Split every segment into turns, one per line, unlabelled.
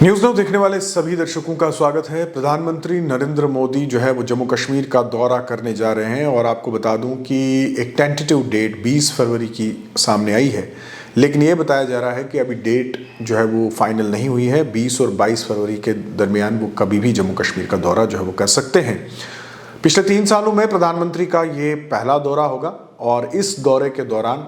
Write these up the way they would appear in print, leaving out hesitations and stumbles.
News now देखने वाले सभी दर्शकों का स्वागत है। प्रधानमंत्री नरेंद्र मोदी जो है वो जम्मू कश्मीर का दौरा करने जा रहे हैं और आपको बता दूं कि एक टेंटेटिव डेट 20 फरवरी की सामने आई है, लेकिन ये बताया जा रहा है कि अभी डेट जो है वो फाइनल नहीं हुई है। 20 और 22 फरवरी के दरमियान वो कभी भी जम्मू कश्मीर का दौरा जो है वो कर सकते हैं। पिछले 3 सालों में प्रधानमंत्री का ये पहला दौरा होगा और इस दौरे के दौरान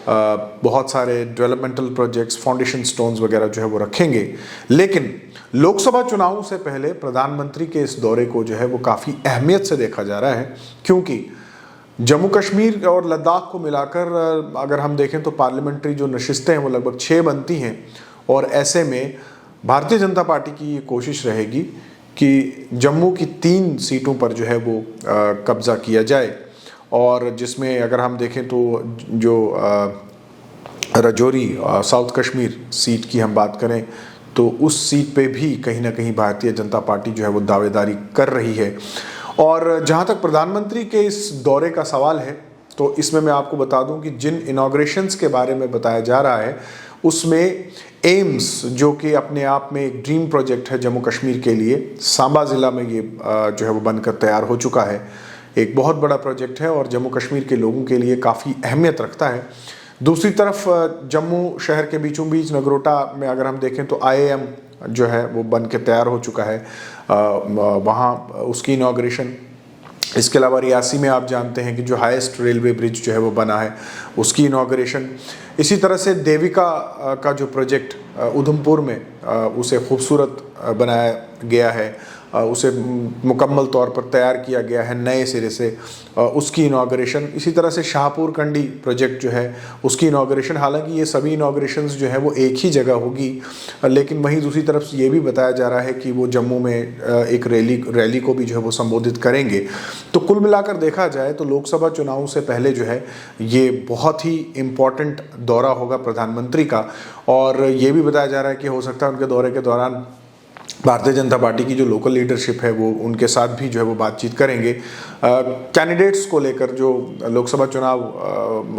बहुत सारे डेवलपमेंटल प्रोजेक्ट्स, फाउंडेशन स्टोन्स वगैरह जो है वो रखेंगे। लेकिन लोकसभा चुनावों से पहले प्रधानमंत्री के इस दौरे को जो है वो काफ़ी अहमियत से देखा जा रहा है, क्योंकि जम्मू कश्मीर और लद्दाख को मिलाकर अगर हम देखें तो पार्लियामेंट्री जो नशिस्तें हैं वो लगभग 6 बनती हैं। और ऐसे में भारतीय जनता पार्टी की ये कोशिश रहेगी कि जम्मू की 3 सीटों पर जो है वो कब्जा किया जाए, और जिसमें अगर हम देखें तो जो राजौरी साउथ कश्मीर सीट की हम बात करें तो उस सीट पे भी कहीं ना कहीं भारतीय जनता पार्टी जो है वो दावेदारी कर रही है। और जहां तक प्रधानमंत्री के इस दौरे का सवाल है तो इसमें मैं आपको बता दूं कि जिन इनॉग्रेशंस के बारे में बताया जा रहा है उसमें एम्स, जो कि अपने आप में एक ड्रीम प्रोजेक्ट है जम्मू कश्मीर के लिए, सांबा ज़िला में ये जो है वो बनकर तैयार हो चुका है। एक बहुत बड़ा प्रोजेक्ट है और जम्मू कश्मीर के लोगों के लिए काफ़ी अहमियत रखता है। दूसरी तरफ जम्मू शहर के बीचों बीच नगरोटा में अगर हम देखें तो IIM जो है वो बन के तैयार हो चुका है, वहाँ उसकी इनॉग्रेशन। इसके अलावा रियासी में आप जानते हैं कि जो हाईएस्ट रेलवे ब्रिज जो है वो बना है, उसकी इनॉग्रेशन। इसी तरह से देविका का जो प्रोजेक्ट उधमपुर में उसे खूबसूरत बनाया गया है, उसे मुकम्मल तौर पर तैयार किया गया है नए सिरे से, उसकी इनॉग्रेशन। इसी तरह से शाहपुर कंडी प्रोजेक्ट जो है उसकी इनॉग्रेशन। हालांकि ये सभी इनॉग्रेशंस जो है वो एक ही जगह होगी, लेकिन वहीं दूसरी तरफ से ये भी बताया जा रहा है कि वो जम्मू में एक रैली को भी जो है वो संबोधित करेंगे। तो कुल मिलाकर देखा जाए तो लोकसभा चुनावों से पहले जो है ये बहुत ही इम्पॉर्टेंट दौरा होगा प्रधानमंत्री का। और ये भी बताया जा रहा है कि हो सकता है उनके दौरे के दौरान भारतीय जनता पार्टी की जो लोकल लीडरशिप है वो उनके साथ भी जो है वो बातचीत करेंगे। कैंडिडेट्स को लेकर जो लोकसभा चुनाव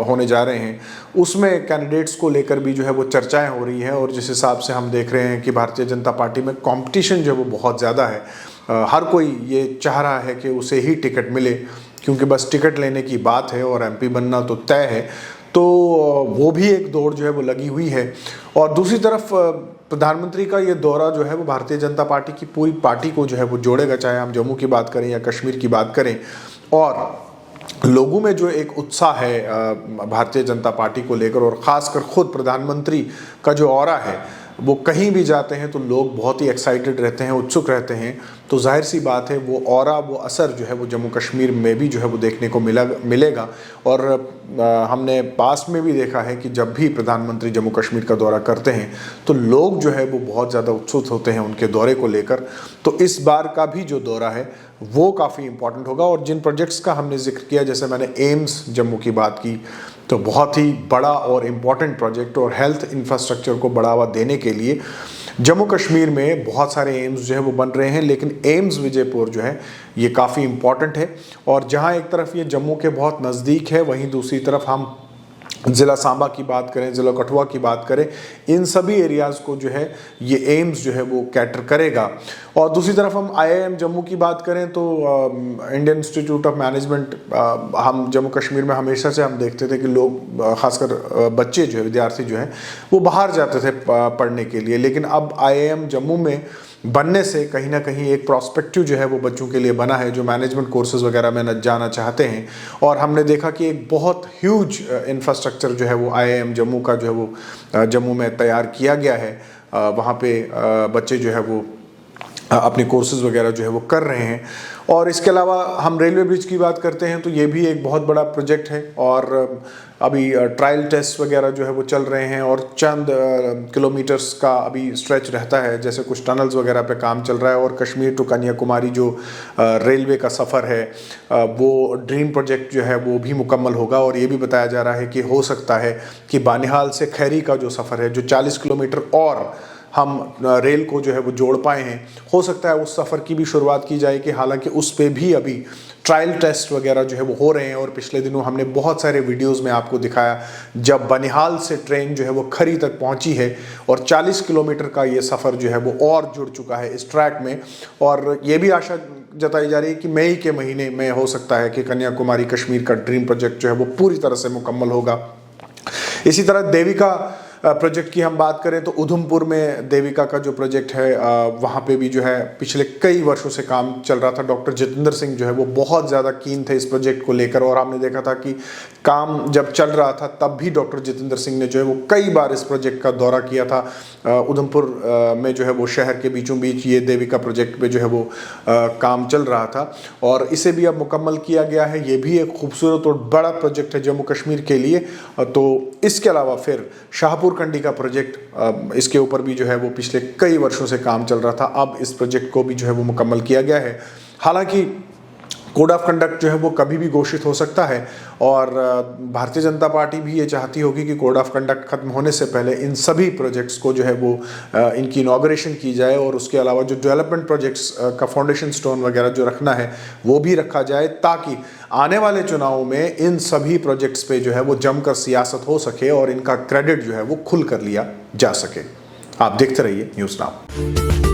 होने जा रहे हैं उसमें कैंडिडेट्स को लेकर भी जो है वो चर्चाएं हो रही हैं। और जिस हिसाब से हम देख रहे हैं कि भारतीय जनता पार्टी में कंपटीशन जो है वो बहुत ज़्यादा है, हर कोई ये चाह रहा है कि उसे ही टिकट मिले, क्योंकि बस टिकट लेने की बात है और MP बनना तो तय है। तो वो भी एक दौड़ जो है वो लगी हुई है। और दूसरी तरफ प्रधानमंत्री का ये दौरा जो है वो भारतीय जनता पार्टी की पूरी पार्टी को जो है वो जोड़ेगा, चाहे हम जम्मू की बात करें या कश्मीर की बात करें। और लोगों में जो एक उत्साह है भारतीय जनता पार्टी को लेकर, और ख़ासकर खुद प्रधानमंत्री का जो ऑरा है वो कहीं भी जाते हैं तो लोग बहुत ही एक्साइटेड रहते हैं, उत्सुक रहते हैं। तो जाहिर सी बात है वो ऑरा, वो असर जो है वो जम्मू कश्मीर में भी जो है वो देखने को मिलेगा। और हमने पास में भी देखा है कि जब भी प्रधानमंत्री जम्मू कश्मीर का दौरा करते हैं तो लोग जो है वो बहुत ज़्यादा उत्सुक होते हैं उनके दौरे को लेकर। तो इस बार का भी जो दौरा है वो काफ़ी इम्पॉर्टेंट होगा। और जिन प्रोजेक्ट्स का हमने जिक्र किया, जैसे मैंने एम्स जम्मू की बात की, तो बहुत ही बड़ा और इम्पॉर्टेंट प्रोजेक्ट, और हेल्थ इंफ्रास्ट्रक्चर को बढ़ावा देने के लिए जम्मू कश्मीर में बहुत सारे एम्स जो है वो बन रहे हैं। लेकिन एम्स विजयपुर जो है ये काफ़ी इम्पॉर्टेंट है, और जहां एक तरफ ये जम्मू के बहुत नज़दीक है, वहीं दूसरी तरफ हम ज़िला सांबा की बात करें, ज़िला कठुआ की बात करें, इन सभी एरियाज़ को जो है ये एम्स जो है वो कैटर करेगा। और दूसरी तरफ हम IIM जम्मू की बात करें तो इंडियन इंस्टीट्यूट ऑफ मैनेजमेंट, हम जम्मू कश्मीर में हमेशा से हम देखते थे कि लोग, खासकर बच्चे जो है, विद्यार्थी जो हैं, वो बाहर जाते थे पढ़ने के लिए। लेकिन अब IIM जम्मू में बनने से कहीं ना कहीं एक प्रोस्पेक्टिव जो है वो बच्चों के लिए बना है जो मैनेजमेंट कोर्सेज वगैरह में जाना चाहते हैं। और हमने देखा कि एक बहुत ह्यूज इंफ्रास्ट्रक्चर जो है वो IIM जम्मू का जो है वो जम्मू में तैयार किया गया है। वहाँ पे बच्चे जो है वो अपने कोर्सेज वगैरह जो है वो कर रहे हैं। और इसके अलावा हम रेलवे ब्रिज की बात करते हैं तो ये भी एक बहुत बड़ा प्रोजेक्ट है, और अभी ट्रायल टेस्ट वगैरह जो है वो चल रहे हैं, और चंद किलोमीटर्स का अभी स्ट्रेच रहता है, जैसे कुछ टनल्स वगैरह पे काम चल रहा है। और कश्मीर टू कन्याकुमारी जो रेलवे का सफ़र है वो ड्रीम प्रोजेक्ट जो है वो भी मुकम्मल होगा। और ये भी बताया जा रहा है कि हो सकता है कि बानिहाल से खैरी का जो सफ़र है, जो 40 किलोमीटर और हम रेल को जो है वो जोड़ पाए हैं, हो सकता है उस सफ़र की भी शुरुआत की जाए। कि हालांकि उस पे भी अभी ट्रायल टेस्ट वगैरह जो है वो हो रहे हैं। और पिछले दिनों हमने बहुत सारे वीडियोस में आपको दिखाया जब बनिहाल से ट्रेन जो है वो खरी तक पहुंची है और 40 किलोमीटर का ये सफ़र जो है वो और जुड़ चुका है इस ट्रैक में। और ये भी आशा जताई जा रही है कि मई के महीने में हो सकता है कि कन्याकुमारी कश्मीर का ड्रीम प्रोजेक्ट जो है वो पूरी तरह से मुकम्मल होगा। इसी तरह देविका प्रोजेक्ट की हम बात करें तो उधमपुर में देविका का जो प्रोजेक्ट है वहाँ पे भी जो है पिछले कई वर्षों से काम चल रहा था। डॉक्टर जितेंद्र सिंह जो है वो बहुत ज़्यादा कीन थे इस प्रोजेक्ट को लेकर और हमने देखा था कि काम जब चल रहा था तब भी डॉक्टर जितेंद्र सिंह ने जो है वो कई बार इस प्रोजेक्ट का दौरा किया था। उधमपुर में जो है वो शहर के बीचों बीच ये देविका प्रोजेक्ट पे जो है वो काम चल रहा था और इसे भी अब मुकम्मल किया गया है। ये भी एक खूबसूरत और बड़ा प्रोजेक्ट है जम्मू कश्मीर के लिए। तो इसके अलावा फिर शाहपुर कंडी का प्रोजेक्ट, इसके ऊपर भी जो है वो पिछले कई वर्षों से काम चल रहा था। अब इस प्रोजेक्ट को भी जो है वो मुकम्मल किया गया है। हालांकि कोड ऑफ कंडक्ट जो है वो कभी भी घोषित हो सकता है और भारतीय जनता पार्टी भी ये चाहती होगी कि कोड ऑफ कंडक्ट खत्म होने से पहले इन सभी प्रोजेक्ट्स को जो है वो इनकी इनॉग्रेशन की जाए और उसके अलावा जो डेवलपमेंट प्रोजेक्ट्स का फाउंडेशन स्टोन वगैरह जो रखना है वो भी रखा जाए ताकि आने वाले चुनाव में इन सभी प्रोजेक्ट्स पे जो है वो जमकर सियासत हो सके और इनका क्रेडिट जो है वो खुल कर लिया जा सके। आप देखते रहिए न्यूज़ नाउ।